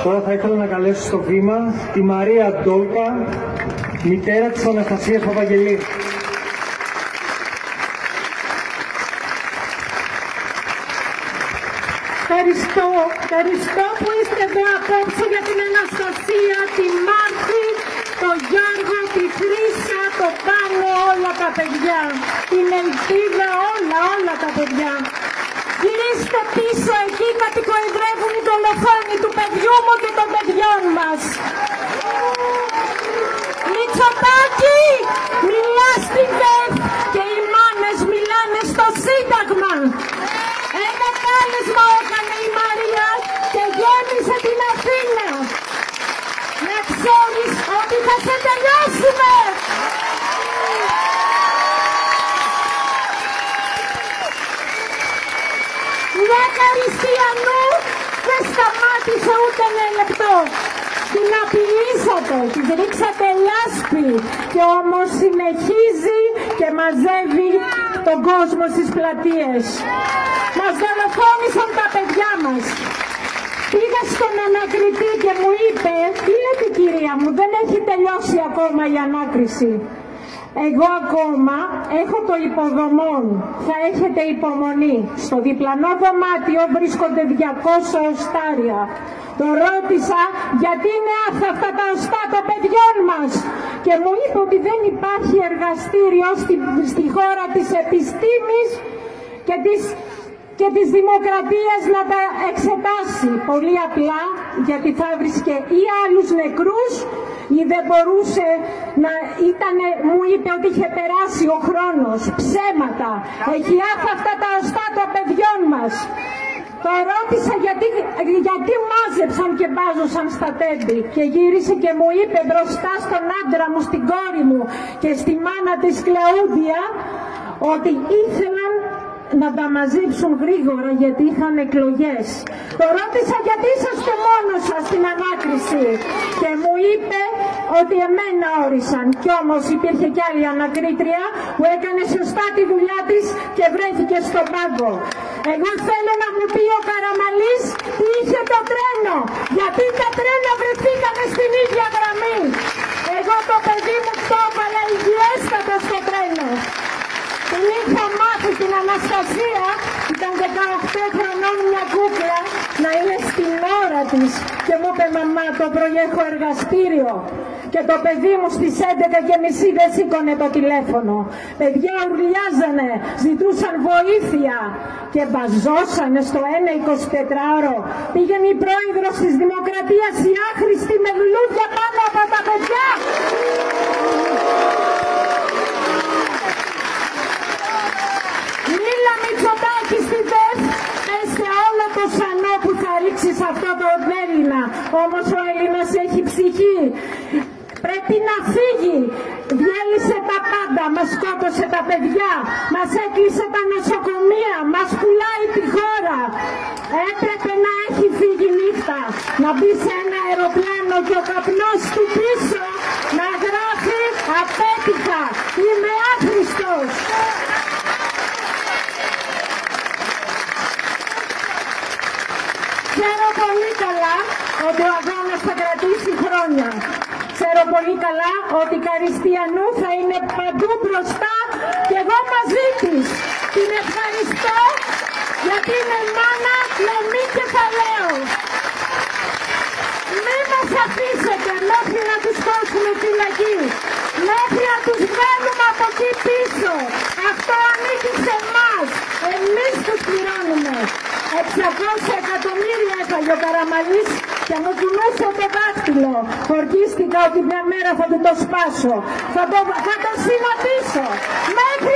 Τώρα θα ήθελα να καλέσω στο βήμα τη Μαρία Ντόλκα, μητέρα της Αναστασίας Παπαγγελή. Ευχαριστώ που είστε εδώ απόψε για την Αναστασία, τη Μάρθη, τον Γιώργο, τη Χρύσα, το Πάνο, όλα τα παιδιά. Την Ελπίδα, όλα τα παιδιά. Γυρίστε πίσω, εκεί κατοικοεδρεύουν οι δολοφόνοι του παιδιού μου και των παιδιών μας. Μητσοτάκη, μιλάς στην ΔΕΘ και οι μάνες μιλάνε στο Σύνταγμα. Ένα κάλεσμα έκανε η Μαρία και γέμισε την Αθήνα. Να ξέρεις ότι θα σε τελειώσουμε. Μια Χριστιανού δεν σταμάτησε ούτε ένα λεπτό. Την απειλήσατε, της ρίξατε λάσπη και όμως συνεχίζει και μαζεύει τον κόσμο στις πλατείες. Μας δολοφόνησαν τα παιδιά μας. Πήγα στον ανακριτή και μου είπε, τι λέτε κυρία μου, δεν έχει τελειώσει ακόμα η ανάκριση. Εγώ ακόμα έχω το υποδομόν, θα έχετε υπομονή. Στο διπλανό δωμάτιο βρίσκονται 200 οστάρια. Το ρώτησα γιατί είναι αυτά τα οστά των παιδιών μας και μου είπε ότι δεν υπάρχει εργαστήριο στη χώρα της επιστήμης και της δημοκρατίας να τα εξετάσει. Πολύ απλά γιατί θα βρίσκε ή άλλους νεκρούς ή δεν μπορούσε να μου είπε ότι είχε περάσει ο χρόνος. Ψέματα. Έχει αυτά τα οστά των παιδιών μας. Το ρώτησα γιατί μάζεψαν και μπάζωσαν στα τέμπη και γύρισε και μου είπε μπροστά στον άντρα μου, στην κόρη μου και στη μάνα της Κλαούδια ότι ήθελαν να τα μαζέψουν γρήγορα γιατί είχαν εκλογές. Το ρώτησα γιατί είσαστε μόνος σας στην ανάκριση και μου είπε ότι εμένα όρισαν. Κι όμως υπήρχε κι άλλη ανακρίτρια που έκανε σωστά τη δουλειά της και βρέθηκε στον πάγκο. Εγώ θέλω να μου πει ο Καραμανλής τι είχε το τρένο, γιατί τα τρένα βρεθήκανε στην ίδια γραμμή. Εγώ το παιδί μου το έβαλα υγιέστατο στο τρένο. Την είχα μάθει την Αναστασία, ήταν 18 χρονών μια κούκλα, να είναι στην ώρα της και μου είπε μαμά το πρωί έχω εργαστήριο και το παιδί μου στις 11:30 δεν σήκωνε το τηλέφωνο. Παιδιά ουρλιάζανε, ζητούσαν βοήθεια και μπαζώσανε στο 1-24ωρο. Πήγαινε η πρόεδρος της Δημοκρατίας η άχρηστη με λουλούδια πάνω από τα παιδιά. Μίλα Μητσοτάκη στη ΔΕΘ, πες σε όλο το σανό που θα ρίξεις αυτό τον Έλληνα. Όμως ο Έλληνας έχει ψυχή. Πρέπει να φύγει. Διέλυσε τα πάντα, μας σκότωσε τα παιδιά, μας έκλεισε τα νοσοκομεία, μας πουλάει τη χώρα. Έπρεπε να έχει φύγει νύχτα, να μπει σε ένα αεροπλάνο και ο καπνός του πίσω να γράφει απέτυχα, είμαι άχρηστος. Ξέρω πολύ καλά ότι ο αγώνας θα κρατήσει χρόνια. Ξέρω πολύ καλά ότι η Καριστιανού θα είναι παντού μπροστά και εγώ μαζί της. Την ευχαριστώ γιατί είναι μάνα με μη κεφαλαίο. Μη μας αφήσετε μέχρι να τους κόψουμε φυλακή. Μέχρι να τους βγάλουμε από εκεί πίσω. Αυτό ανήκει σε εμάς. Εμείς τους πληρώνουμε. 600 εκατομμύρια έφαγε ο Καραμανλής και μου κουνούσε το δάχτυλο. Ορκίστηκα ότι μια μέρα θα του το σπάσω. Θα το συναντήσω. Μέχρι